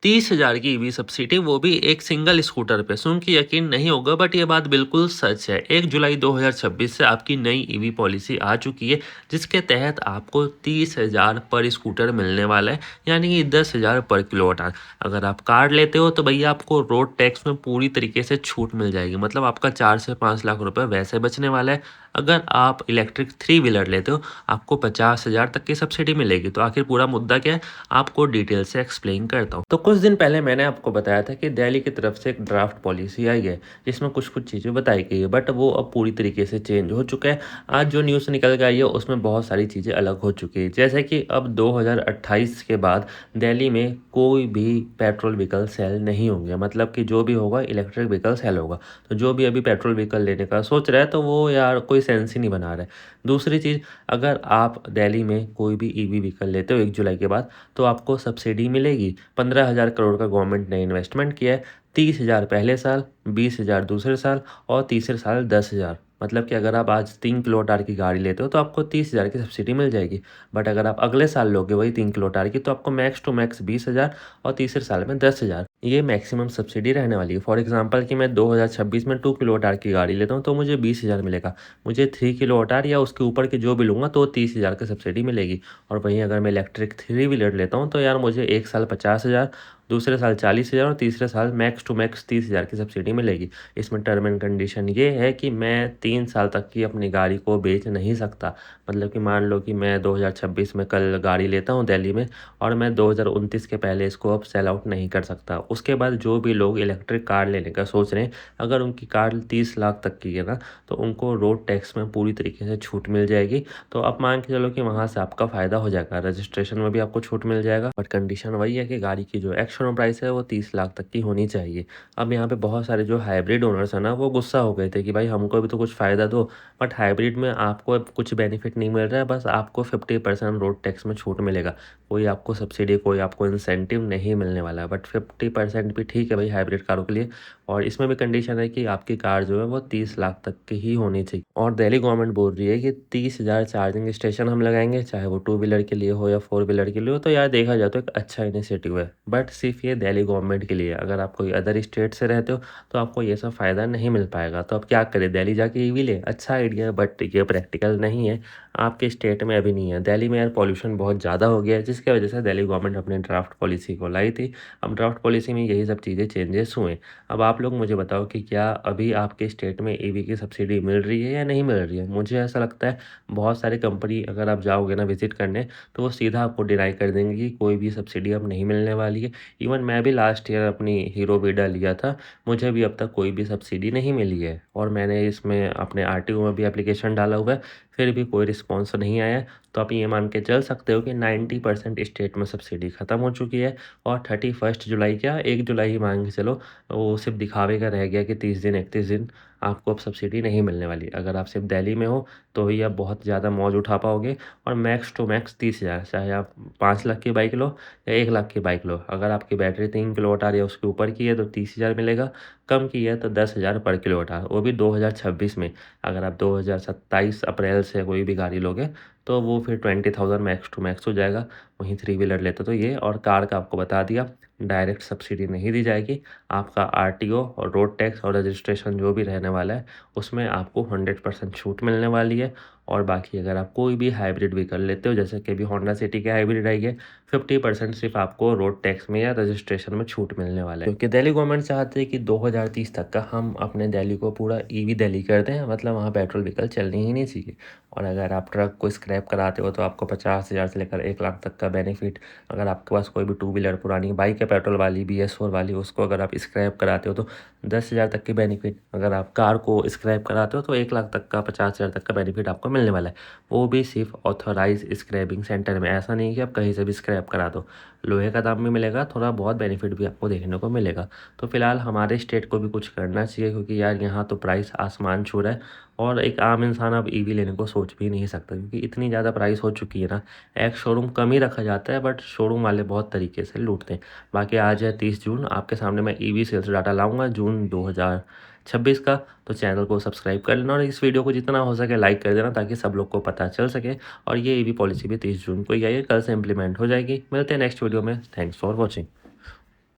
30,000 की EV subsidy, वो भी एक सिंगल स्कूटर पे। सुन के यकीन नहीं होगा बट ये बात बिल्कुल सच है। 1 जुलाई 2026 से आपकी नई ईवी पॉलिसी आ चुकी है, जिसके तहत आपको 30,000 पर स्कूटर मिलने वाला है, यानी कि 10,000 पर किलोवाट आवर। अगर आप कार लेते हो तो भैया आपको रोड टैक्स में पूरी तरीके से छूट मिल जाएगी, मतलब आपका 4 से 5 लाख रुपए वैसे बचने वाला है। अगर आप इलेक्ट्रिक 3 व्हीलर लेते हो, आपको 50,000 तक की सब्सिडी मिलेगी। तो आखिर पूरा मुद्दा क्या है, आपको डिटेल से एक्सप्लेन करता हूँ। तो कुछ दिन पहले मैंने आपको बताया था कि दिल्ली की तरफ से एक ड्राफ्ट पॉलिसी आई है, जिसमें कुछ-कुछ चीज़ें बताई गई है, बट वो अब पूरी तरीके से चेंज हो चुका है। आज जो न्यूज़ निकल के आई है, उसमें बहुत सारी चीज़ें अलग हो चुकी है। जैसे कि अब 2028 के बाद दिल्ली में कोई भी पेट्रोल व्हीकल सेल नहीं होंगे, मतलब कि जो भी होगा इलेक्ट्रिक व्हीकल सेल होगा। तो जो भी अभी पेट्रोल व्हीकल लेने का सोच रहा है, तो वो यार कोई सेंस ही नहीं बना रहा है। दूसरी चीज़, अगर आप दिल्ली में कोई भी ईवी व्हीकल लेते हो 1 जुलाई के बाद, तो आपको सब्सिडी मिलेगी। 15,000 करोड़ का गवर्नमेंट ने इन्वेस्टमेंट किया है। 30,000 पहले साल, 20,000 दूसरे साल और तीसरे साल 10,000। मतलब कि अगर आप आज 3 किलोवाट आवर की गाड़ी लेते हो तो आपको 30,000 की सब्सिडी मिल जाएगी। बट अगर आप अगले साल लोगे वही 3 किलोवाट आवर की, तो आपको मैक्स टू मैक्स 20,000 और तीसरे साल में 10,000, ये मैक्सिमम सब्सिडी रहने वाली है। फॉर एग्जांपल कि मैं 2026 में 2 किलोवाट आवर की गाड़ी लेता हूँ तो मुझे 20,000 मिलेगा। मुझे 3 किलोवाट आवर या उसके ऊपर की जो भी लूँगा तो 30,000 की सब्सिडी मिलेगी। और वहीं अगर मैं इलेक्ट्रिक 3 व्हीलर लेता हूँ तो यार मुझे 1 साल 50,000, दूसरे साल 40,000 और तीसरे साल मैक्स टू मैक्स 30,000 की सब्सिडी मिलेगी। इसमें टर्म एंड कंडीशन ये है कि मैं 3 साल तक की अपनी गाड़ी को बेच नहीं सकता। मतलब कि मान लो कि मैं 2026 में कल गाड़ी लेता हूँ दिल्ली में, और मैं 2029 के पहले इसको अब सेल आउट नहीं कर सकता। उसके बाद जो भी लोग इलेक्ट्रिक कार लेने का सोच रहे हैं, अगर उनकी कार 30 लाख तक की है ना, तो उनको रोड टैक्स में पूरी तरीके से छूट मिल जाएगी। तो आप मान के चलो कि वहाँ से आपका फ़ायदा हो जाएगा, रजिस्ट्रेशन में भी आपको छूट मिल जाएगा। बट कंडीशन वही है कि गाड़ी की जो एक्स-शोरूम प्राइस है वो 30 लाख तक की होनी चाहिए। अब यहाँ पे बहुत सारे जो हाइब्रिड ओनर्स हैं ना, वो गुस्सा हो गए थे कि भाई हमको भी तो कुछ फ़ायदा दो। बट हाइब्रिड में आपको अब कुछ बेनिफिट नहीं मिल रहा है, बस आपको 50% रोड टैक्स में छूट मिलेगा। कोई आपको सब्सिडी, कोई आपको इंसेंटिव नहीं मिलने वाला है। बट 50% भी ठीक है भाई हाइब्रिड कारों के लिए। और इसमें भी कंडीशन है कि आपकी कार जो है वो 30 लाख तक की ही होनी चाहिए। और दिल्ली गवर्नमेंट बोल रही है कि 30,000 चार्जिंग स्टेशन हम लगाएँगे, चाहे वो 2 व्हीलर के लिए हो या 4 व्हीलर के लिए हो। तो यार देखा जाए तो एक अच्छा इनिशिएटिव है। बट सिर्फ़ ये दिल्ली गवर्नमेंट के लिए है। अगर आप कोई अदर स्टेट से रहते हो तो आपको ये सब फ़ायदा नहीं मिल पाएगा। तो अब क्या करें, दिल्ली जाके ईवी लें? अच्छा आइडिया है बट ये प्रैक्टिकल नहीं है। आपके स्टेट में अभी नहीं है। दिल्ली में यार पॉल्यूशन बहुत ज़्यादा हो गया है, जिसकी वजह से दिल्ली गवर्नमेंट अपने ड्राफ्ट पॉलिसी को लाई थी। अब ड्राफ्ट पॉलिसी में यही सब चीज़ें चेंजेस हुए। अब आप लोग मुझे बताओ कि क्या अभी आपके स्टेट में ईवी की सब्सिडी मिल रही है या नहीं मिल रही है? मुझे ऐसा लगता है बहुत सारी कंपनी अगर आप जाओगे ना विज़िट करने, तो वो सीधा आपको डिनाई कर देंगे कि कोई भी सब्सिडी अब नहीं मिलने वाली है। इवन मैं भी लास्ट ईयर अपनी हीरो वीडा लिया था, मुझे भी अब तक कोई भी सब्सिडी नहीं मिली है। और मैंने इसमें अपने आरटीओ में भी एप्लीकेशन डाला हुआ है, फिर भी कोई रिस्पॉन्स नहीं आया है। तो आप ये मान के चल सकते हो कि 90% स्टेट में सब्सिडी खत्म हो चुकी है। और 31 जुलाई क्या 1 जुलाई ही मान के चलो, वो सिर्फ़ दिखावे का रह गया कि 30 दिन 31 दिन आपको अब सब्सिडी नहीं मिलने वाली। अगर आप सिर्फ़ दिल्ली में हो तो ही आप बहुत ज़्यादा मौज उठा पाओगे। और मैक्स टू मैक्स 30,000, चाहे आप 5 लाख की बाइक लो या 1 लाख की बाइक लो। अगर आपकी बैटरी 3 किलोवाट आवर या उसके ऊपर की है तो 30,000 मिलेगा, कम की है तो 10,000 पर किलोवाट आवर, वो भी 2026 में। अगर आप 2027 अप्रैल से कोई भी गाड़ी लोगे तो वो फिर 20,000 मैक्स टू मैक्स हो जाएगा। वहीं 3 व्हीलर लेते तो ये, और कार का आपको बता दिया, डायरेक्ट सब्सिडी नहीं दी जाएगी। आपका आरटीओ और रोड टैक्स और रजिस्ट्रेशन जो भी रहने वाला है, उसमें आपको 100% छूट मिलने वाली है। और बाकी अगर आप कोई भी हाइब्रिड व्हीकल लेते हो, जैसे कि अभी होंडा सिटी की हाइब्रिड आई है, 50% सिर्फ़ आपको रोड टैक्स में या रजिस्ट्रेशन में छूट मिलने वाला है। क्योंकि दिल्ली गवर्नमेंट चाहती है कि 2030 तक का हम अपने दिल्ली को पूरा ईवी दिल्ली कर दें, मतलब वहाँ पेट्रोल व्हीकल चलने ही नहीं चाहिए। और अगर आप ट्रक को स्क्रैप कराते हो तो आपको 50,000 से लेकर 1 लाख तक का बेनिफिट। अगर आपके पास कोई भी 2 व्हीलर पुरानी बाइक है पेट्रोल वाली BS4 वाली, उसको अगर आप स्क्रैप कराते हो तो 10,000 तक की बेनिफिट। अगर आप कार को स्क्रैप कराते हो तो 1 लाख तक का 50,000 तक का बेनिफिट आपको मिलने वाला है। वो भी सिर्फ़ ऑथराइज़ स्क्रैपिंग सेंटर में, ऐसा नहीं है कि आप कहीं से भी स्क्रैप करा दो। लोहे का दाम भी मिलेगा, थोड़ा बहुत बेनिफिट भी आपको देखने को मिलेगा। तो फिलहाल हमारे स्टेट को भी कुछ करना चाहिए, क्योंकि यार यहाँ तो प्राइस आसमान छू रहा है। और एक आम इंसान अब ईवी लेने को सोच भी नहीं सकता, क्योंकि इतनी ज़्यादा प्राइस हो चुकी है ना। एक शोरूम कम ही रखा जाता है बट शोरूम वाले बहुत तरीके से लूटते हैं। बाकी आज है 30 जून, आपके सामने मैं ईवी सेल्स डाटा लाऊंगा जून 2026 का। तो चैनल को सब्सक्राइब कर लेना और इस वीडियो को जितना हो सके लाइक कर देना, ताकि सब लोग को पता चल सके। और ये ईवी पॉलिसी भी 30 जून को ही आई है, कल से इम्प्लीमेंट हो जाएगी। मिलते हैं नेक्स्ट वीडियो में। Thanks for watching.